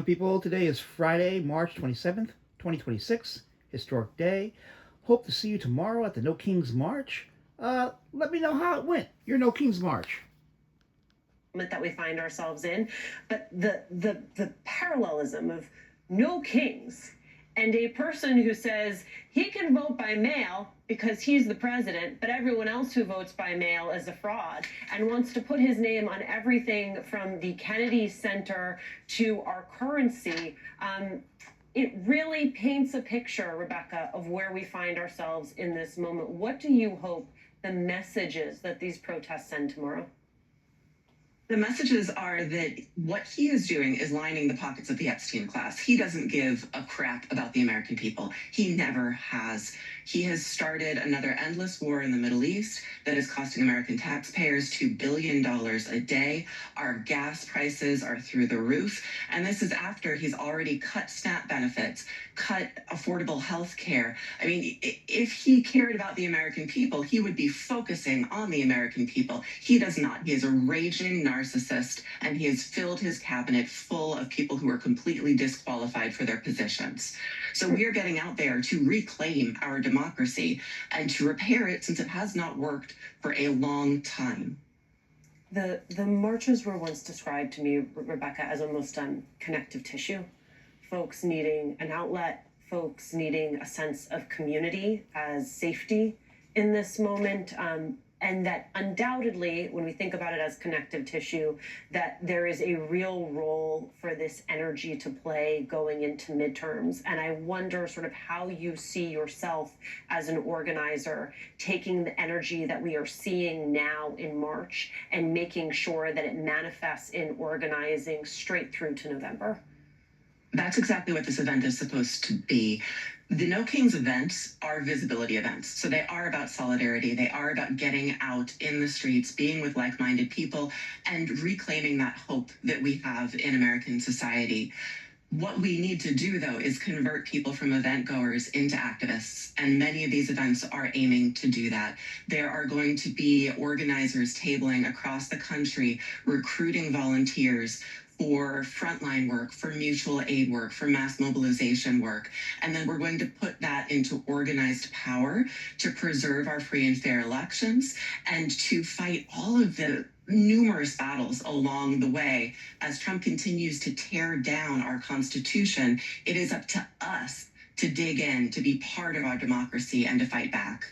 People, today is Friday, March 27th, 2026, historic day. Hope to see you tomorrow at the No Kings March. Let me know how it went, your No Kings March. That we find ourselves in, but the parallelism of no kings and a person who says he can vote by mail because he's the president, but everyone else who votes by mail is a fraud, and wants to put his name on everything from the Kennedy Center to our currency. It really paints a picture, Rebecca, of where we find ourselves in this moment. What do you hope the messages that these protests send tomorrow? The messages are that what he is doing is lining the pockets of the Epstein class. He doesn't give a crap about the American people. He never has. He has started another endless war in the Middle East that is costing American taxpayers $2 billion a day. Our gas prices are through the roof. And this is after he's already cut SNAP benefits, cut affordable health care. I mean, if he cared about the American people, he would be focusing on the American people. He does not. He is a raging narcissist, and he has filled his cabinet full of people who are completely disqualified for their positions. So we are getting out there to reclaim our democracy and to repair it, since it has not worked for a long time. The marches were once described to me, Rebecca, as almost connective tissue. Folks needing an outlet, folks needing a sense of community as safety in this moment. And that undoubtedly, when we think about it as connective tissue, that there is a real role for this energy to play going into midterms. And I wonder sort of how you see yourself as an organizer taking the energy that we are seeing now in March and making sure that it manifests in organizing straight through to November. That's exactly what this event is supposed to be. The No Kings events are visibility events. So they are about solidarity. They are about getting out in the streets, being with like-minded people, and reclaiming that hope that we have in American society. What we need to do, though, is convert people from event goers into activists. And many of these events are aiming to do that. There are going to be organizers tabling across the country, recruiting volunteers for frontline work, for mutual aid work, for mass mobilization work. And then we're going to put that into organized power to preserve our free and fair elections and to fight all of the numerous battles along the way. As Trump continues to tear down our Constitution, it is up to us to dig in, to be part of our democracy, and to fight back.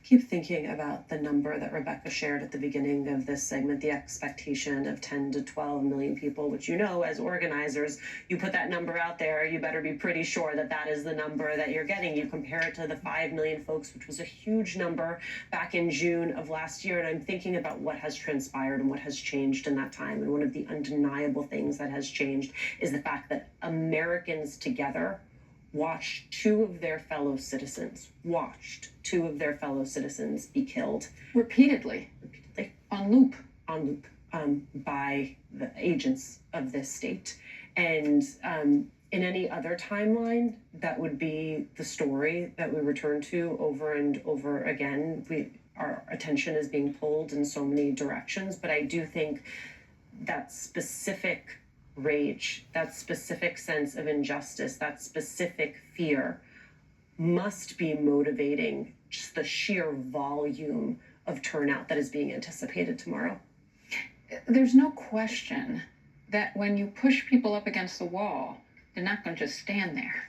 Keep thinking about the number that Rebecca shared at the beginning of this segment, the expectation of 10 to 12 million people, which, you know, as organizers, you put that number out there, you better be pretty sure that that is the number that you're getting. You compare it to the 5 million folks, which was a huge number back in June of last year. And I'm thinking about what has transpired and what has changed in that time. And one of the undeniable things that has changed is the fact that Americans together watched two of their fellow citizens be killed repeatedly on loop by the agents of this state. And in any other timeline, that would be the story that we return to over and over again. Our attention is being pulled in so many directions, but I do think that specific rage, that specific sense of injustice, that specific fear must be motivating just the sheer volume of turnout that is being anticipated tomorrow. There's no question that when you push people up against the wall, they're not going to just stand there.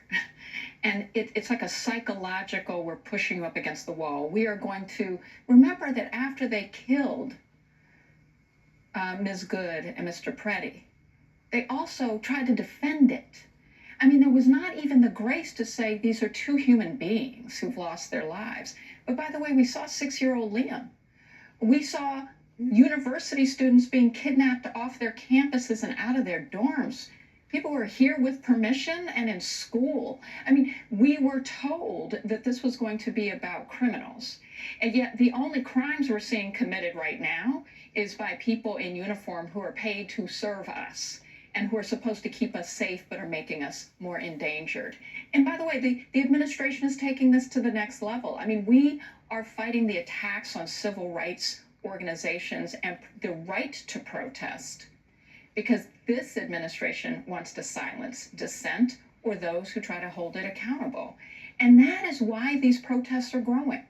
And it's like a psychological, we're pushing you up against the wall. We are going to remember that after they killed Ms. Good and Mr. Preddy, they also tried to defend it. I mean, there was not even the grace to say these are two human beings who've lost their lives. But by the way, we saw 6-year-old Liam. We saw university students being kidnapped off their campuses and out of their dorms. People were here with permission and in school. I mean, we were told that this was going to be about criminals. And yet the only crimes we're seeing committed right now is by people in uniform who are paid to serve us and who are supposed to keep us safe but are making us more endangered. And by the way, the administration is taking this to the next level. I mean, we are fighting the attacks on civil rights organizations and the right to protest because this administration wants to silence dissent or those who try to hold it accountable. And that is why these protests are growing.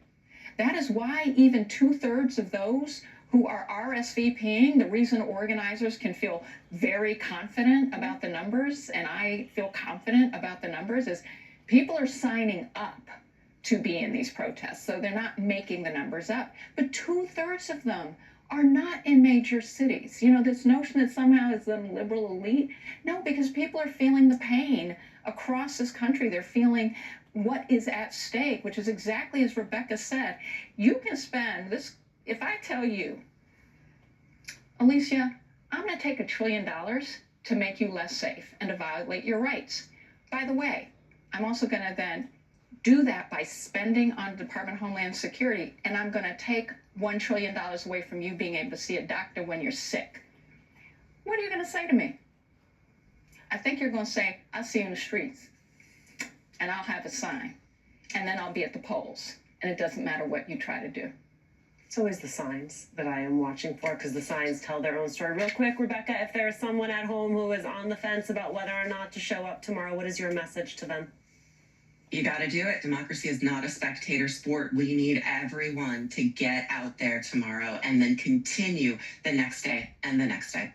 That is why even 2/3 of those who are RSVPing, the reason organizers can feel very confident about the numbers, and I feel confident about the numbers, is people are signing up to be in these protests. So they're not making the numbers up. But 2/3 of them are not in major cities. You know, this notion that somehow it's the liberal elite. No, because people are feeling the pain across this country. They're feeling what is at stake, which is exactly as Rebecca said. You can spend this, if I tell you, Alicia, I'm going to take $1 trillion to make you less safe and to violate your rights. By the way, I'm also going to then do that by spending on the Department of Homeland Security, and I'm going to take $1 trillion away from you being able to see a doctor when you're sick. What are you going to say to me? I think you're going to say, I'll see you in the streets, and I'll have a sign, and then I'll be at the polls, and it doesn't matter what you try to do. It's always the signs that I am watching for, because the signs tell their own story. Real quick, Rebecca, if there's someone at home who is on the fence about whether or not to show up tomorrow, what is your message to them? You got to do it. Democracy is not a spectator sport. We need everyone to get out there tomorrow and then continue the next day and the next day.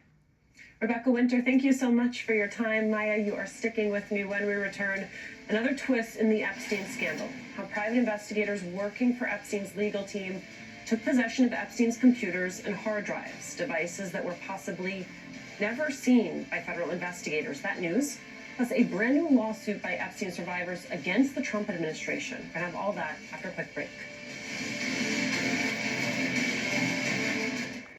Rebecca Winter, thank you so much for your time. Maya, you are sticking with me when we return. Another twist in the Epstein scandal. How private investigators working for Epstein's legal team took possession of Epstein's computers and hard drives, devices that were possibly never seen by federal investigators. That news, plus a brand new lawsuit by Epstein survivors against the Trump administration. We're going to have all that after a quick break.